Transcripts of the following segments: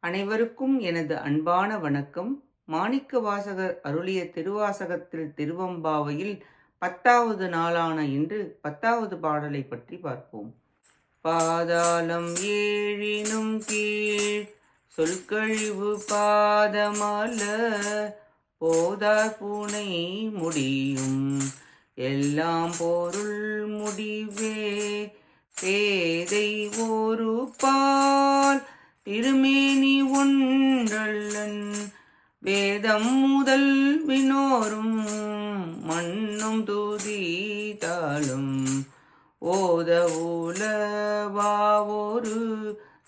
அனைவருக்கும் எனது அன்பான வணக்கம். மாணிக்கவாசகர் அருளிய திருவாசகத்தில் திருவெம்பாவையில் 10வது நாளான இன்று 10வது பாடலை பற்றி பார்ப்போம். பாதாளம் ஏழினும் கீழ் சொல்கழிவு பாதமல போதார் பூனை முடியும் எல்லாம் பொருள் முடிவே பேதை ஒரு பால் திருமேனி ஒன்றல்லன் வேதம் முதல் வினோரும் மண்ணும் துதித்தாலும் ஓத உலவாவொரு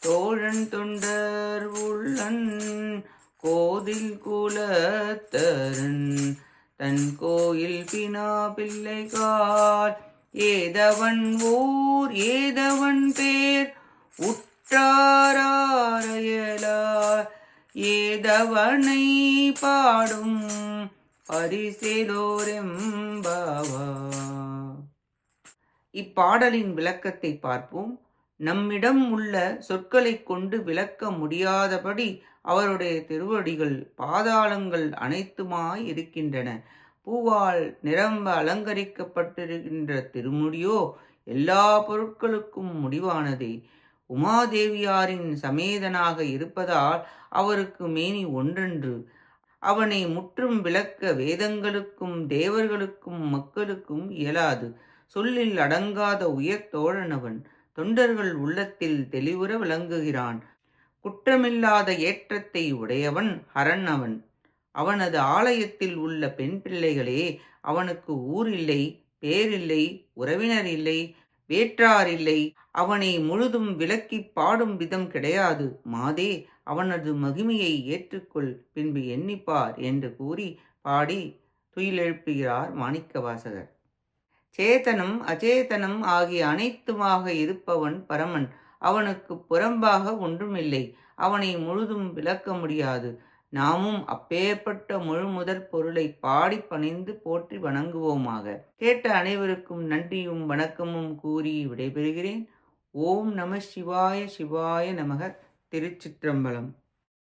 தோழன் தொண்டர் உள்ளன் கோதில் குலத்தரன் தன் கோயில் பினா பிள்ளைகால் ஏதவன் ஊர் ஏதவன் பேர் உற்றாராயலார் ஏதவனை பாடும் பரிசேலோரெம்பாவா. இப்பாடலின் விளக்கத்தை பார்ப்போம். நம்மிடம் உள்ள சொற்களை கொண்டு விளக்க முடியாதபடி அவருடைய திருவடிகள் பாதாளங்கள் அனைத்துமாய் இருக்கின்றன. பூவால் நிரம்ப அலங்கரிக்கப்பட்டிருக்கின்ற திருமுடியோ எல்லா பொருட்களுக்கும் முடிவானதே. உமாதேவியாரின் சமேதனாக இருப்பதால் அவருக்கு மேனி ஒன்றன்று. அவனை முற்றும் விளக்க வேதங்களுக்கும் தேவர்களுக்கும் மக்களுக்கும் இயலாது. சொல்லில் அடங்காத உயர் தோழனவன். தொண்டர்கள் உள்ளத்தில் தெளிவுற விளங்குகிறான். குற்றமில்லாத ஏற்றத்தை உடையவன் ஹரன் அவன். அவனது ஆலயத்தில் உள்ள பெண் பிள்ளைகளே, அவனுக்கு ஊரில்லை, பேரில்லை, உறவினர் இல்லை, வேற்றார் இல்லை. அவனை முழுதும் விளக்கிப் பாடும் விதம் கிடையாது. மாதே, அவனது மகிமையை ஏற்றுக்கொள், பின்பு எண்ணிப்பார் என்று கூறி பாடி துயிலெழுப்புகிறார் மாணிக்கவாசகர். சேதனம் அச்சேதனம் ஆகிய அனைத்துமாக இருப்பவன் பரமன். அவனுக்கு புறம்பாக ஒன்றுமில்லை. அவனை முழுதும் விளக்க முடியாது. நாமும் அப்பேற்பட்ட முழுமுதற் பொருளை பாடி பணிந்து போற்றி வணங்குவோமாக. கேட்ட அனைவருக்கும் நன்றியும் வணக்கமும் கூறி விடைபெறுகிறேன். ஓம் நம சிவாய சிவாய நமக. திருச்சிற்றம்பலம்.